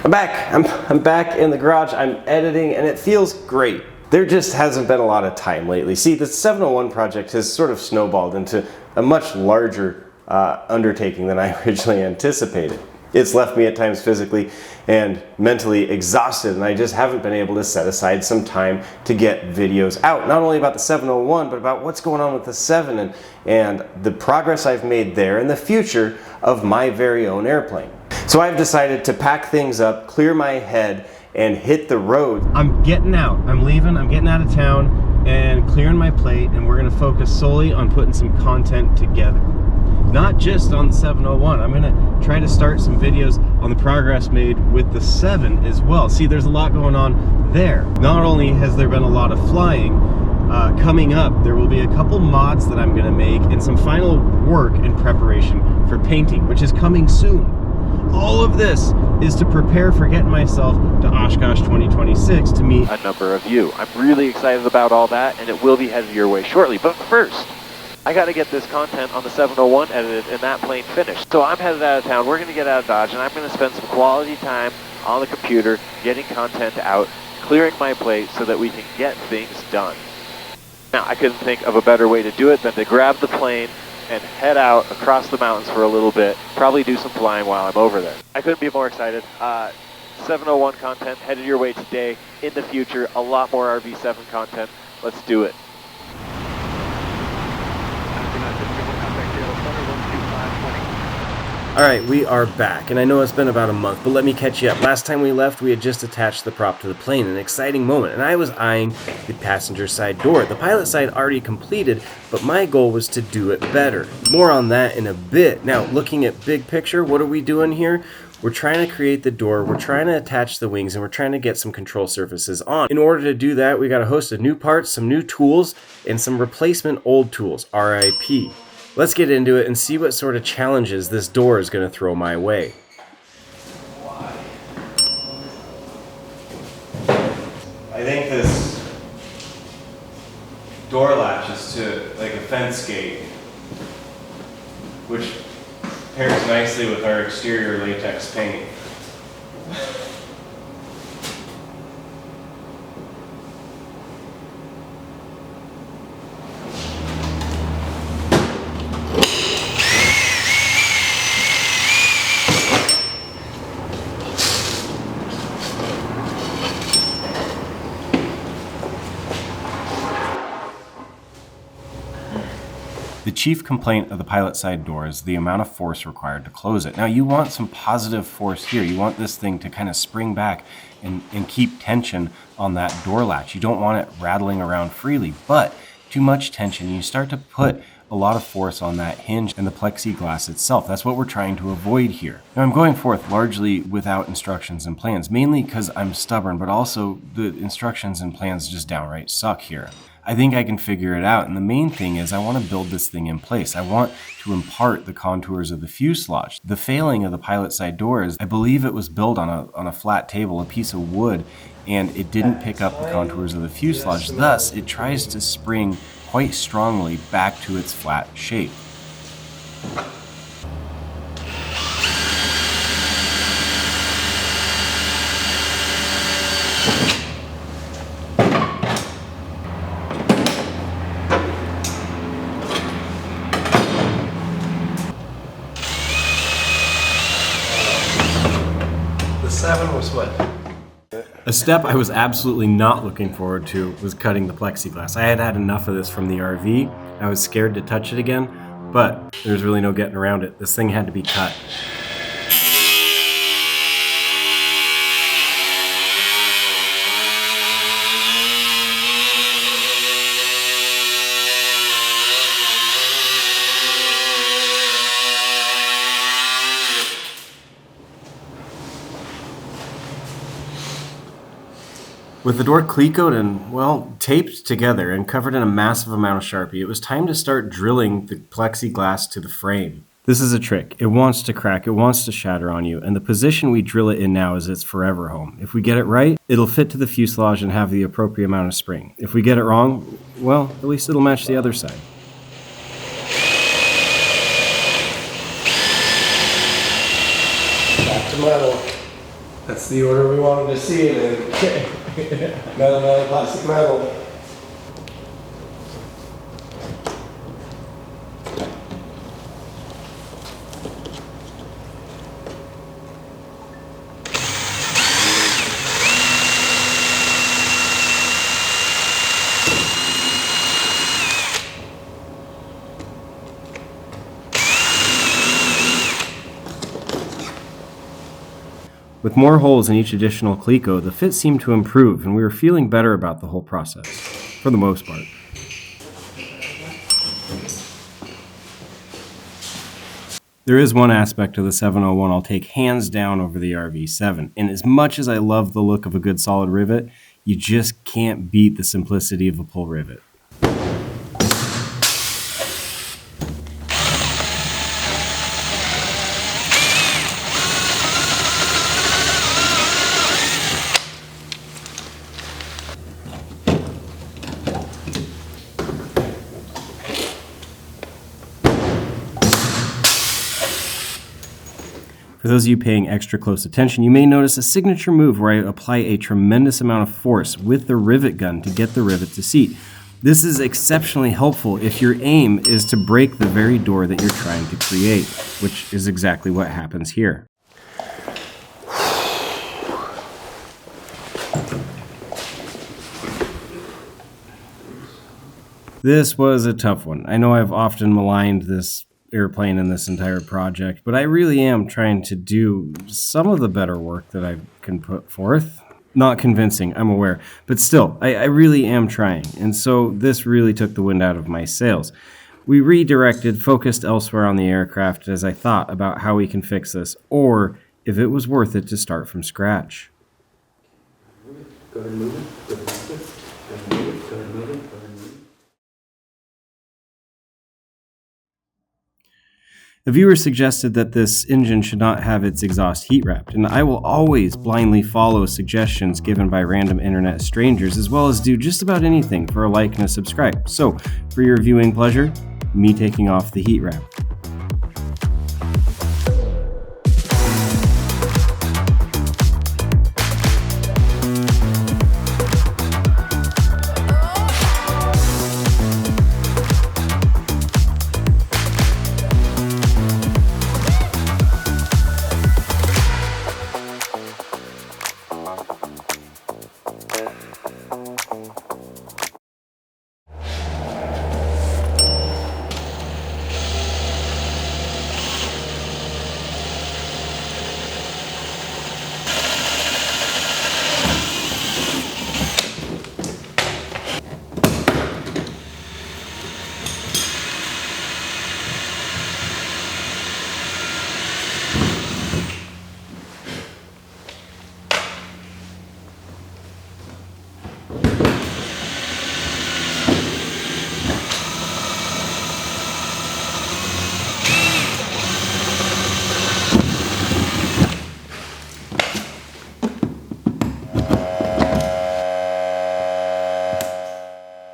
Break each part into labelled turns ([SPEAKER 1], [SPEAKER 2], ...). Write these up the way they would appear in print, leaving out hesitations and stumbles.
[SPEAKER 1] I'm back. I'm back in the garage. I'm editing and it feels great. There just hasn't been a lot of time lately. See, the 701 project has sort of snowballed into a much larger undertaking than I originally anticipated. It's left me at times physically and mentally exhausted, and I just haven't been able to set aside some time to get videos out, not only about the 701, but about what's going on with the 7 and the progress I've made there and the future of my very own airplane. So I've decided to pack things up, clear my head, and hit the road. I'm getting out. I'm leaving. I'm getting out of town and clearing my plate, and we're going to focus solely on putting some content together. Not just on the 701. I'm going to try to start some videos on the progress made with the 7 as well. See, there's a lot going on there. Not only has there been a lot of flying, coming up there will be a couple mods that I'm going to make and some final work in preparation for painting, which is coming soon. All of this is to prepare for getting myself to Oshkosh 2026 to meet
[SPEAKER 2] a number of you. I'm really excited about all that, and it will be headed your way shortly. But first, I got to get this content on the 701 edited and that plane finished. So I'm headed out of town. We're going to get out of Dodge, and I'm going to spend some quality time on the computer getting content out, clearing my plate so that we can get things done. Now, I couldn't think of a better way to do it than to grab the plane and head out across the mountains for a little bit, probably do some flying while I'm over there. I couldn't be more excited. 701 content headed your way today. In the future, a lot more RV7 content. Let's do it.
[SPEAKER 1] Alright, we are back, and I know it's been about a month, but let me catch you up. Last time we left, we had just attached the prop to the plane, an exciting moment, and I was eyeing the passenger side door. The pilot side already completed, but my goal was to do it better. More on that in a bit. Now, looking at big picture, what are we doing here? We're trying to create the door, we're trying to attach the wings, and we're trying to get some control surfaces on. In order to do that, we got a host of new parts, some new tools, and some replacement old tools, RIP. Let's get into it and see what sort of challenges this door is going to throw my way. I think this door latches to like a fence gate, which pairs nicely with our exterior latex paint. The chief complaint of the pilot side door is the amount of force required to close it. Now you want some positive force here. You want this thing to kind of spring back and keep tension on that door latch. You don't want it rattling around freely, but too much tension, you start to put a lot of force on that hinge and the plexiglass itself. That's what we're trying to avoid here. Now I'm going forth largely without instructions and plans, mainly because I'm stubborn, but also the instructions and plans just downright suck here. I think I can figure it out, and the main thing is I want to build this thing in place. I want to impart the contours of the fuselage. The failing of the pilot side door is I believe it was built on a flat table, a piece of wood, and it didn't pick up the contours of the fuselage. Thus, it tries to spring quite strongly back to its flat shape. A step I was absolutely not looking forward to was cutting the plexiglass. I had had enough of this from the RV. I was scared to touch it again, but there's really no getting around it. This thing had to be cut. With the door clecoed and, well, taped together and covered in a massive amount of Sharpie, it was time to start drilling the plexiglass to the frame. This is a trick. It wants to crack, it wants to shatter on you, and the position we drill it in now is its forever home. If we get it right, it'll fit to the fuselage and have the appropriate amount of spring. If we get it wrong, well, at least it'll match the other side.
[SPEAKER 3] Back to metal.
[SPEAKER 1] That's the order we wanted to see it in. Metal, metal, plastic, metal. With more holes in each additional cleco, the fit seemed to improve, and we were feeling better about the whole process, for the most part. There is one aspect of the 701 I'll take hands down over the RV7, and as much as I love the look of a good solid rivet, you just can't beat the simplicity of a pull rivet. For those of you paying extra close attention, you may notice a signature move where I apply a tremendous amount of force with the rivet gun to get the rivet to seat. This is exceptionally helpful if your aim is to break the very door that you're trying to create, which is exactly what happens here. This was a tough one. I know I've often maligned this airplane in this entire project, but I really am trying to do some of the better work that I can put forth. Not convincing, I'm aware, but still, I really am trying, and so this really took the wind out of my sails. We redirected, focused elsewhere on the aircraft as I thought about how we can fix this, or if it was worth it to start from scratch.
[SPEAKER 3] Go ahead and move it. Go ahead and move it. Go ahead and move it. Go ahead and move it. Go ahead and move it.
[SPEAKER 1] A viewer suggested that this engine should not have its exhaust heat wrapped, and I will always blindly follow suggestions given by random internet strangers, as well as do just about anything for a like and a subscribe. So, for your viewing pleasure, me taking off the heat wrap.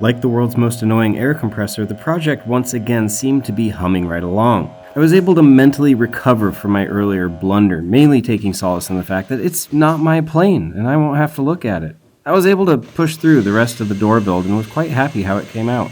[SPEAKER 1] Like the world's most annoying air compressor, the project once again seemed to be humming right along. I was able to mentally recover from my earlier blunder, mainly taking solace in the fact that it's not my plane and I won't have to look at it. I was able to push through the rest of the door build and was quite happy how it came out.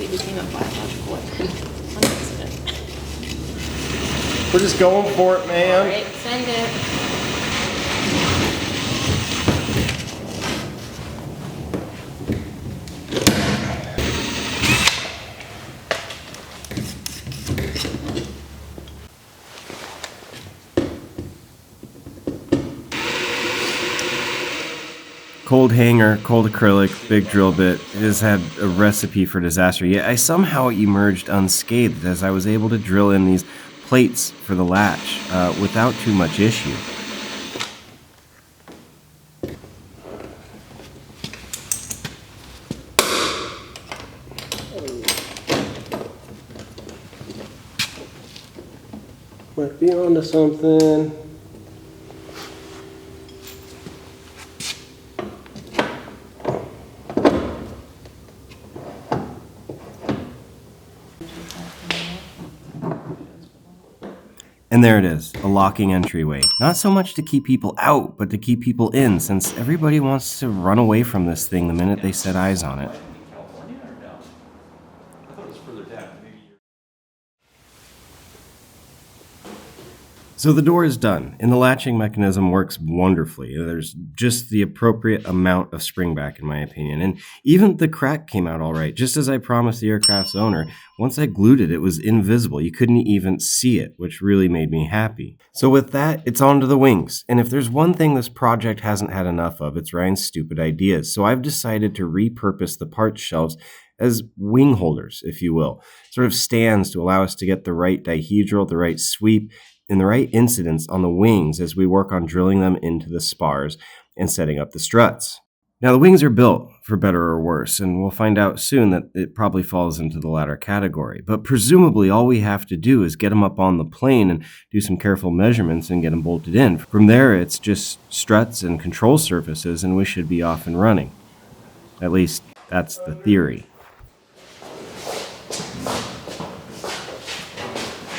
[SPEAKER 4] Became a biological weapon on accident.
[SPEAKER 1] We're just going for it, man.
[SPEAKER 4] All right, send it.
[SPEAKER 1] Cold hanger, cold acrylic, big drill bit. It has had a recipe for disaster, yet I somehow emerged unscathed as I was able to drill in these plates for the latch without too much issue. Might be onto something. And there it is, a locking entryway. Not so much to keep people out, but to keep people in, since everybody wants to run away from this thing the minute they set eyes on it. So the door is done, and the latching mechanism works wonderfully. There's just the appropriate amount of springback, in my opinion. And even the crack came out all right. Just as I promised the aircraft's owner, once I glued it, it was invisible. You couldn't even see it, which really made me happy. So with that, it's on to the wings. And if there's one thing this project hasn't had enough of, it's Ryan's stupid ideas. So I've decided to repurpose the parts shelves as wing holders, if you will. Sort of stands to allow us to get the right dihedral, the right sweep, and the right incidence on the wings as we work on drilling them into the spars and setting up the struts. Now the wings are built for better or worse, and we'll find out soon that it probably falls into the latter category. But presumably all we have to do is get them up on the plane and do some careful measurements and get them bolted in. From there it's just struts and control surfaces and we should be off and running. At least that's the theory.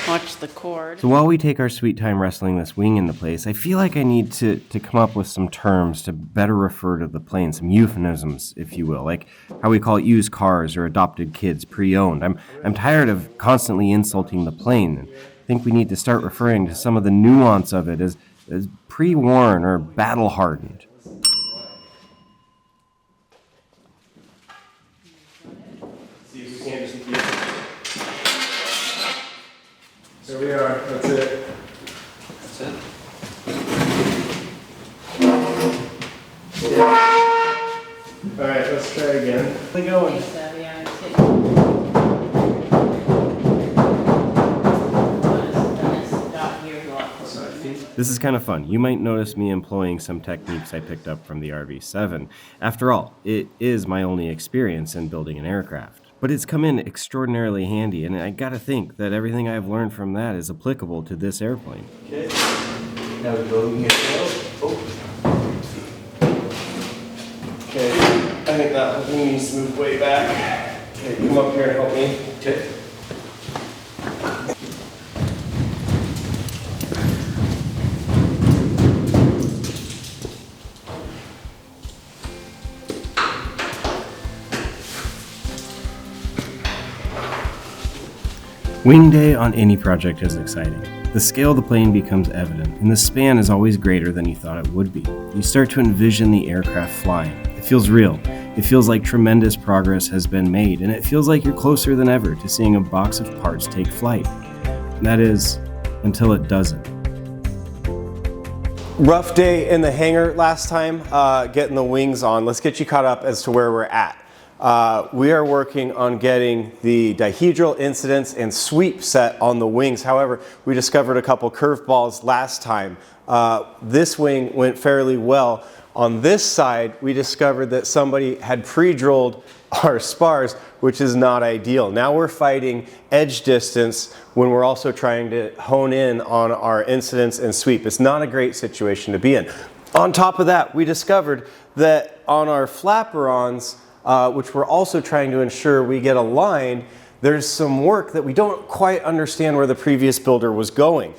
[SPEAKER 4] Watch the cord.
[SPEAKER 1] So while we take our sweet time wrestling this wing into place, I feel like I need to come up with some terms to better refer to the plane, some euphemisms, if you will, like how we call it used cars or adopted kids, pre-owned. I'm tired of constantly insulting the plane, and I think we need to start referring to some of the nuance of it as pre-worn or battle-hardened. There we are. That's it.
[SPEAKER 3] That's it.
[SPEAKER 1] All right, let's try again. How's it going? This is kind of fun. You might notice me employing some techniques I picked up from the RV7. After all, it is my only experience in building an aircraft. But it's come in extraordinarily handy, and I gotta think that everything I've learned from that is applicable to this airplane.
[SPEAKER 3] Okay. Now we go and get oh.
[SPEAKER 1] Okay, I think that whole thing needs to move way back. Okay, come up here and help me.
[SPEAKER 3] Okay.
[SPEAKER 1] Wing day on any project is exciting. The scale of the plane becomes evident, and the span is always greater than you thought it would be. You start to envision the aircraft flying. It feels real. It feels like tremendous progress has been made, and it feels like you're closer than ever to seeing a box of parts take flight. That is, until it doesn't. Rough day in the hangar last time, getting the wings on. Let's get you caught up as to where we're at. We are working on getting the dihedral incidence and sweep set on the wings. However, we discovered a couple curveballs last time. This wing went fairly well. On this side, we discovered that somebody had pre-drilled our spars, which is not ideal. Now we're fighting edge distance when we're also trying to hone in on our incidence and sweep. It's not a great situation to be in. On top of that, we discovered that on our flaperons, which we're also trying to ensure we get aligned, there's some work that we don't quite understand where the previous builder was going.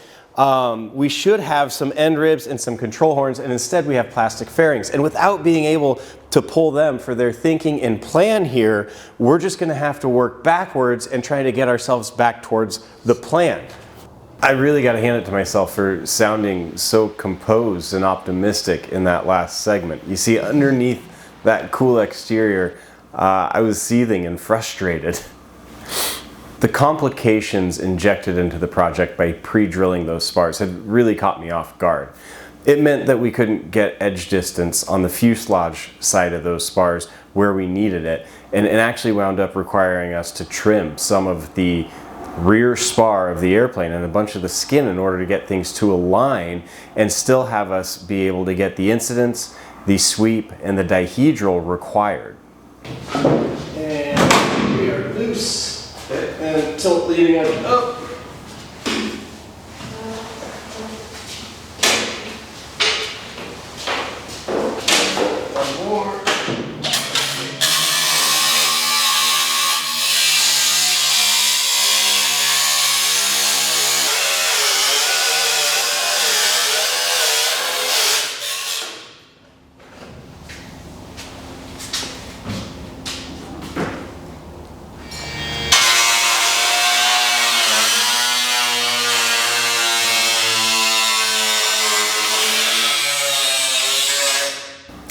[SPEAKER 1] We should have some end ribs and some control horns, and instead we have plastic fairings. And without being able to pull them for their thinking and plan here, we're just gonna have to work backwards and try to get ourselves back towards the plan. I really gotta hand it to myself for sounding so composed and optimistic in that last segment. You see, underneath that cool exterior, I was seething and frustrated. The complications injected into the project by pre-drilling those spars had really caught me off guard. It meant that we couldn't get edge distance on the fuselage side of those spars where we needed it, and it actually wound up requiring us to trim some of the rear spar of the airplane and a bunch of the skin in order to get things to align and still have us be able to get the incidence, the sweep, and the dihedral required. And we are loose. And tilt leading up.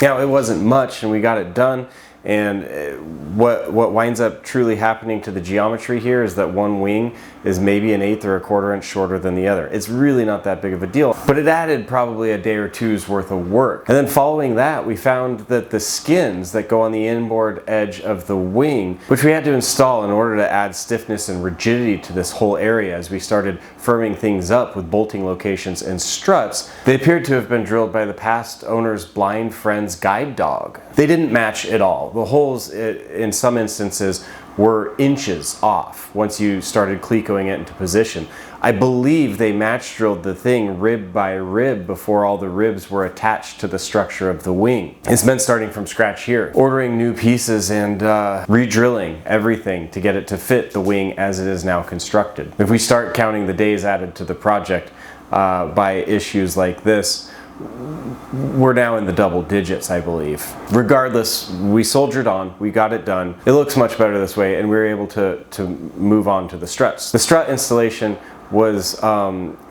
[SPEAKER 1] Now, it wasn't much, and we got it done. And what winds up truly happening to the geometry here is that one wing is maybe an 1/8 or 1/4 inch shorter than the other. It's really not that big of a deal, but it added probably a day or two's worth of work. And then following that, we found that the skins that go on the inboard edge of the wing, which we had to install in order to add stiffness and rigidity to this whole area as we started firming things up with bolting locations and struts, they appeared to have been drilled by the past owner's blind friend's guide dog. They didn't match at all. The holes, in some instances, were inches off once you started clecoing it into position. I believe they match drilled the thing rib by rib before all the ribs were attached to the structure of the wing. It's meant starting from scratch here, ordering new pieces and re-drilling everything to get it to fit the wing as it is now constructed. If we start counting the days added to the project by issues like this, we're now in the double digits, I believe. Regardless, we soldiered on, we got it done. It looks much better this way, and we were able to move on to the struts. The strut installation was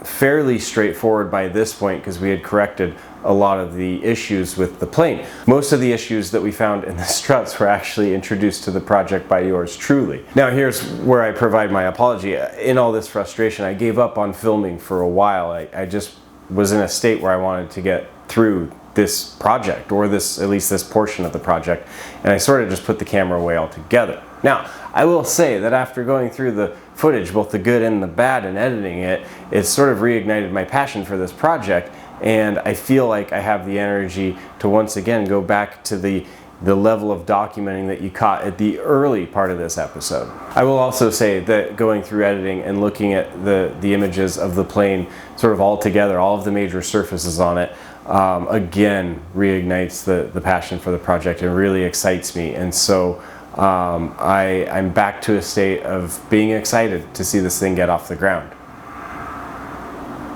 [SPEAKER 1] fairly straightforward by this point because we had corrected a lot of the issues with the plane. Most of the issues that we found in the struts were actually introduced to the project by yours truly. Now here's where I provide my apology. In all this frustration, I gave up on filming for a while. I just was in a state where I wanted to get through this project, or at least this portion of the project, and I sort of just put the camera away altogether. Now, I will say that after going through the footage, both the good and the bad, and editing it, it sort of reignited my passion for this project, and I feel like I have the energy to once again go back to the level of documenting that you caught at the early part of this episode. I will also say that going through editing and looking at the images of the plane sort of all together, all of the major surfaces on it, again reignites the passion for the project and really excites me. And so I'm back to a state of being excited to see this thing get off the ground.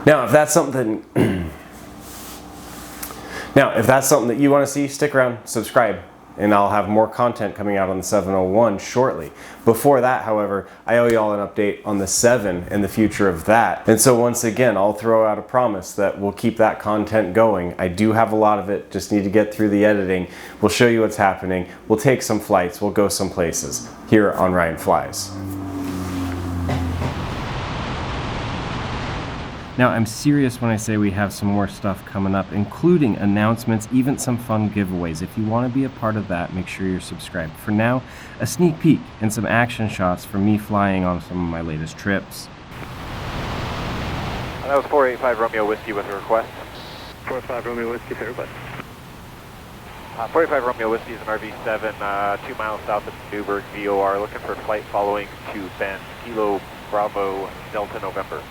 [SPEAKER 1] Now, if that's something that you want to see, stick around, subscribe, and I'll have more content coming out on the 701 shortly. Before that, however, I owe you all an update on the 7 and the future of that. And so once again, I'll throw out a promise that we'll keep that content going. I do have a lot of it, just need to get through the editing. We'll show you what's happening. We'll take some flights, we'll go some places here on Ryan Flies. Now, I'm serious when I say we have some more stuff coming up, including announcements, even some fun giveaways. If you want to be a part of that, make sure you're subscribed. For now, a sneak peek and some action shots from me flying on some of my latest trips.
[SPEAKER 2] That was 485 Romeo Whiskey with a request.
[SPEAKER 5] 485 Romeo Whiskey, everybody.
[SPEAKER 2] 485 Romeo Whiskey is an RV7, 2 miles south of Newburgh, VOR, looking for flight following to Bend, Kilo Bravo Delta November.